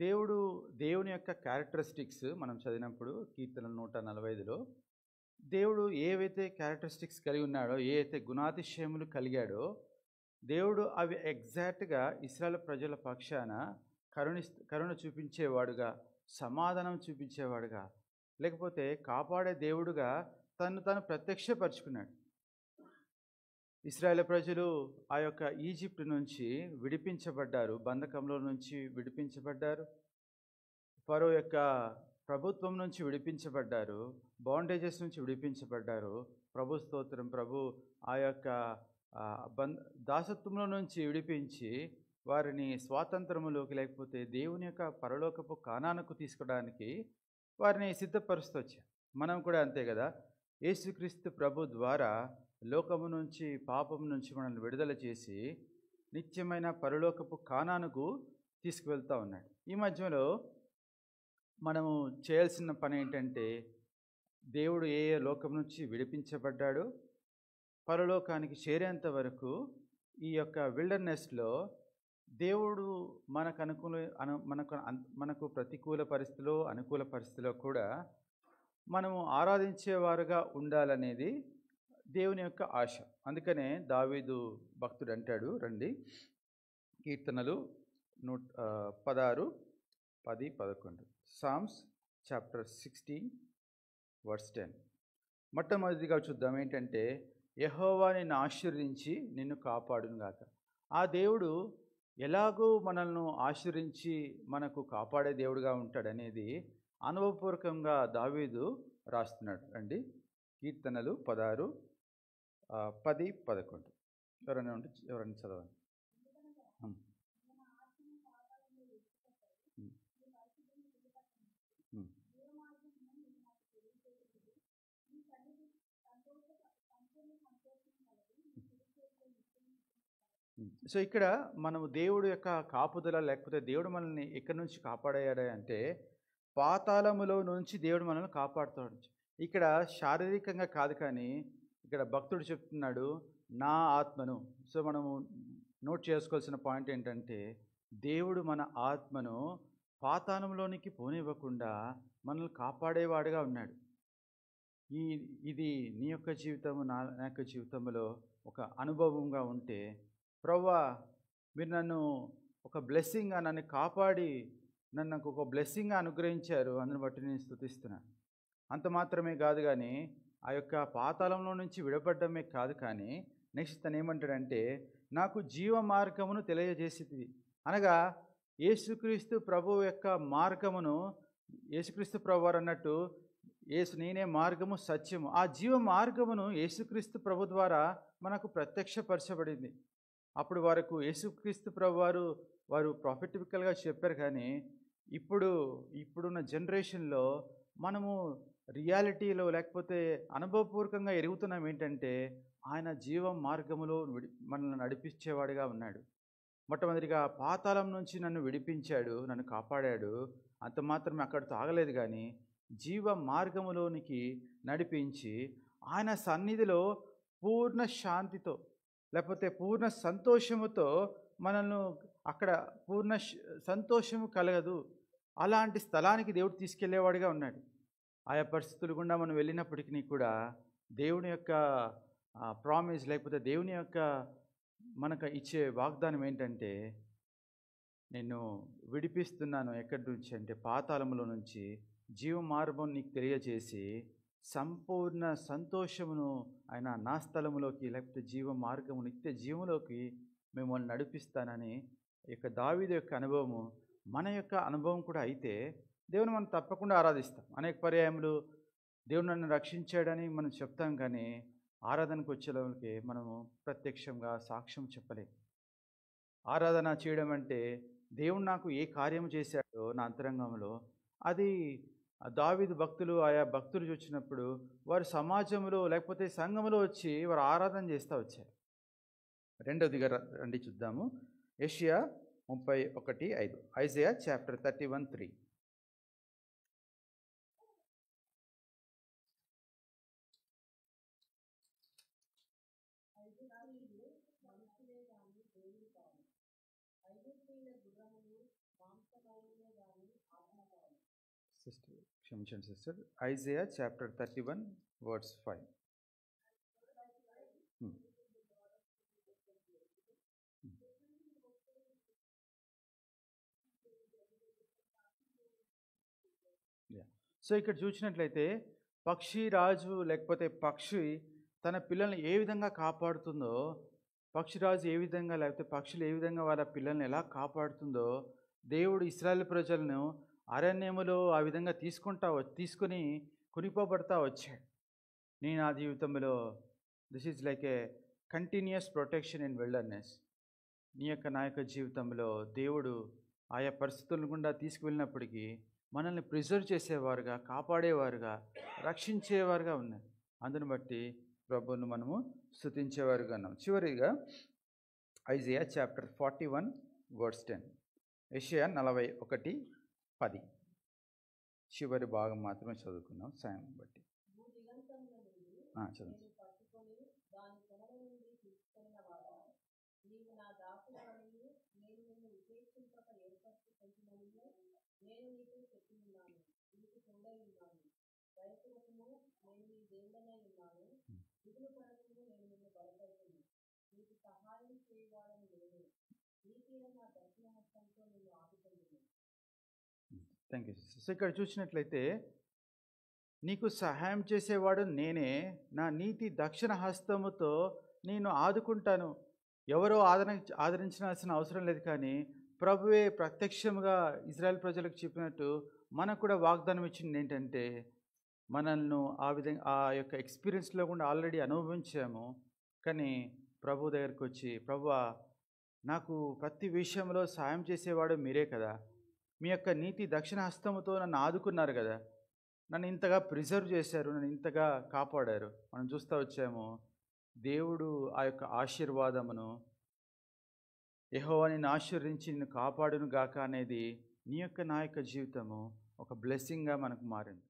దేవుడు దేవుని యొక్క క్యారెక్టరిస్టిక్స్ మనం చదివినప్పుడు కీర్తన 145లో దేవుడు ఏవైతే క్యారెక్టరిస్టిక్స్ కలిగి ఉన్నాడో, ఏ అయితే గుణాతిశయములు కలిగాడో, దేవుడు అవి ఎగ్జాక్ట్గా ఇశ్రాయేలు ప్రజల పక్షాన కరుణ చూపించేవాడుగా, సమాధానం చూపించేవాడుగా, లేకపోతే కాపాడే దేవుడుగా తను ప్రత్యక్షపరుచుకున్నాడు. ఇశ్రాయేలు ప్రజలు ఆ యొక్క ఈజిప్ట్ నుంచి విడిపించబడ్డారు, బంధకంలో నుంచి విడిపించబడ్డారు, ఫరో యొక్క ప్రభుత్వం నుంచి విడిపించబడ్డారు, బాండేజెస్ నుంచి విడిపించబడ్డారు. ప్రభు స్తోత్రం. ప్రభు ఆ యొక్క దాసత్వంలో నుంచి విడిపించి వారిని స్వాతంత్రములోకి, లేకపోతే దేవుని యొక్క పరలోకపు కానానుకు తీసుకోవడానికి వారిని సిద్ధపరుస్తూ వచ్చారు. మనం కూడా అంతే కదా. యేసుక్రీస్తు ప్రభు ద్వారా లోకము నుంచి, పాపం నుంచి మనల్ని విడుదల చేసి నిత్యమైన పరలోకపు కానానుకు తీసుకువెళ్తూ ఉన్నాడు. ఈ మధ్యలో మనము చేయాల్సిన పని ఏంటంటే, దేవుడు ఏ ఏ లోకం నుంచి విడిపించబడ్డాడో పరలోకానికి చేరేంత వరకు ఈ యొక్క విల్డర్నెస్లో దేవుడు మనకు ప్రతికూల పరిస్థితిలో, అనుకూల పరిస్థితిలో కూడా మనము ఆరాధించేవారుగా ఉండాలనేది దేవుని యొక్క ఆశ. అందుకనే దావీదు భక్తుడు అంటాడు, రండి, కీర్తనలు 16, 10, 11. Psalms chapter 16 verse 10. మొట్టమొదటిగా చూద్దాం ఏంటంటే, యెహోవా నిన్ను ఆశీర్వదించి నిన్ను కాపాడును గాక. ఆ దేవుడు ఎలాగో మనల్ని ఆశీర్వించి మనకు కాపాడే దేవుడుగా ఉంటాడనేది అనుభవపూర్వకంగా దావీదు రాస్తున్నాడు. రండి, కీర్తనలు 16, 10, 11. ఎవరైనా చదవండి. సో ఇక్కడ మనము దేవుడు యొక్క కాపుదల, లేకపోతే దేవుడు మనల్ని ఎక్కడి నుంచి కాపాడాడు అంటే, పాతాళములో నుంచి దేవుడు మనల్ని కాపాడుతాడు. ఇక్కడ శారీరకంగా కాదు, కానీ ఇక్కడ భక్తుడు చెప్తున్నాడు, నా ఆత్మను. సో మనము నోట్ చేసుకోవాల్సిన పాయింట్ ఏంటంటే, దేవుడు మన ఆత్మను పాతాళంలోనికి పోనివ్వకుండా మనల్ని కాపాడేవాడుగా ఉన్నాడు. ఇది నీ యొక్క జీవితము, నా యొక్క జీవితంలో ఒక అనుభవంగా ఉంటే, ప్రభువా మీరు నన్ను ఒక బ్లెస్సింగ్గా, నన్ను కాపాడి నన్ను ఒక బ్లెస్సింగ్గా అనుగ్రహించారు, అందుని బట్టి నేను స్తుతిస్తున్నాను. అంత మాత్రమే కాదు, కానీ ఆ యొక్క పాతాళంలో నుంచి విడపడ్డమే కాదు, కానీ నెక్స్ట్ తను ఏమంటాడంటే, నాకు జీవ మార్గమును తెలియజేసేది. అనగా యేసుక్రీస్తు ప్రభు యొక్క మార్గమును, యేసుక్రీస్తు ప్రభు వారు అన్నట్టు, నేనే మార్గము, సత్యము, ఆ జీవ మార్గమును యేసుక్రీస్తు ప్రభు ద్వారా మనకు ప్రత్యక్షపరచబడింది. అప్పుడు వరకు యేసుక్రీస్తు ప్రభు వారు ప్రాఫిటికల్గా చెప్పారు, కానీ ఇప్పుడున్న జనరేషన్లో మనము రియాలిటీలో, లేకపోతే అనుభవపూర్వకంగా ఎరుగుతున్నాం ఏంటంటే, ఆయన జీవ మార్గములో మనల్ని నడిపించేవాడిగా ఉన్నాడు. మొట్టమొదటిగా పాతాళం నుంచి నన్ను విడిపించాడు, నన్ను కాపాడాడు. అంత మాత్రమే అక్కడితో ఆగలేదు, కానీ జీవ మార్గములోనికి నడిపించి ఆయన సన్నిధిలో పూర్ణ శాంతితో, లేకపోతే పూర్ణ సంతోషముతో మనల్ని, అక్కడ పూర్ణ సంతోషము కలగదు, అలాంటి స్థలానికి దేవుడు తీసుకెళ్లేవాడిగా ఉన్నాడు. ఆయా పరిస్థితులు గుండా మనం వెళ్ళినప్పటికీ కూడా దేవుని యొక్క ప్రామిస్, లేకపోతే దేవుని యొక్క మనకు ఇచ్చే వాగ్దానం ఏంటంటే, నేను విడిపిస్తున్నాను. ఎక్కడి నుంచి అంటే, పాతాళములో నుంచి జీవ మార్గం నీకు తెలియజేసి సంపూర్ణ సంతోషమును ఆయన నా స్థలములోకి, లేకపోతే జీవ మార్గము, నిత్య జీవంలోకి మిమ్మల్ని నడిపిస్తానని యొక్క దావీదు యొక్క అనుభవము మన యొక్క అనుభవం కూడా అయితే, దేవుని మనం తప్పకుండా ఆరాధిస్తాం. అనేక పర్యాయములు దేవుడు నన్ను రక్షించాడని మనం చెప్తాం, కానీ ఆరాధనకు వచ్చేలోకి మనము ప్రత్యక్షంగా సాక్ష్యం చెప్పలేం. ఆరాధన చేయడం అంటే, దేవుడు నాకు ఏ కార్యం చేశాడో నా అంతరంగంలో, అది దావీదు భక్తులు, ఆయా భక్తులు వచ్చినప్పుడు వారు సమాజంలో, లేకపోతే సంఘంలో వచ్చి వారు ఆరాధన చేస్తూ వచ్చారు. రెండవదిగా రండి చూద్దాము, యెషయా 31:5. Isaiah chapter 31:3. ఐగుప్తీయుల గుర్రములు మాంసమయములే గాని సిస్టర్ క్షమించండి sister. Isaiah chapter 31 words 5. So ఇక్కడ చూసినట్లయితే పక్షి రాజు లేకపోతే పక్షి తన పిల్లల్ని ఏ విధంగా కాపాడుతుందో, పక్షిరాజు ఏ విధంగా లేకపోతే పక్షులు ఏ విధంగా వాళ్ళ పిల్లల్ని ఎలా కాపాడుతుందో దేవుడు ఇశ్రాయేలు ప్రజలను అరణ్యములో ఆ విధంగా తీసుకొని కొనిపోబడతా వచ్చాడు. నేను నా జీవితంలో this is like a continuous protection in wilderness. నా యొక్క జీవితంలో దేవుడు ఆయా పరిస్థితుల గుండా తీసుకువెళ్ళినప్పటికీ మనల్ని ప్రిజర్వ్ చేసేవారుగా, కాపాడేవారుగా, రక్షించేవారుగా ఉన్నారు. అందుని బట్టి ప్రభువును మనము స్తుతించేవారుగా ఉన్నాం. చివరిగా ఐజయా చాప్టర్ 41 వర్డ్స్ 10. యెషయా 41:10 చివరి భాగం మాత్రమే చదువుకున్నాం సాయం బట్టి. చదువు. Thank you sister. సో ఇక్కడ చూసినట్లయితే నీకు సహాయం చేసేవాడు నేనే, నా నీతి దక్షిణ హస్తముతో నేను ఆదుకుంటాను. ఎవరో ఆదరించాల్సిన అవసరం లేదు, కానీ ప్రభువే ప్రత్యక్షంగా ఇజ్రాయెల్ ప్రజలకు చెప్పినట్టు మనకు కూడా వాగ్దానం ఇచ్చింది ఏంటంటే, మనల్ని ఆ విధంగా ఆ యొక్క ఎక్స్పీరియన్స్లో కూడా ఆల్రెడీ అనుభవించాము. కానీ ప్రభు దగ్గరికి వచ్చి, ప్రభువా నాకు ప్రతి విషయంలో సాయం చేసేవాడు మీరే కదా, మీ యొక్క నీతి దక్షిణ హస్తముతో నన్ను ఆదుకున్నారు కదా, నన్ను ఇంతగా ప్రిజర్వ్ చేశారు, నన్ను ఇంతగా కాపాడారు. మనం చూస్తూ వచ్చాము దేవుడు ఆ యొక్క ఆశీర్వాదమును, యెహోవా నిన్ను ఆశీర్వదించి నిన్ను కాపాడును గాక అనేది నీ యొక్క నా యొక్క జీవితము ఒక బ్లెస్సింగ్గా మనకు మారింది.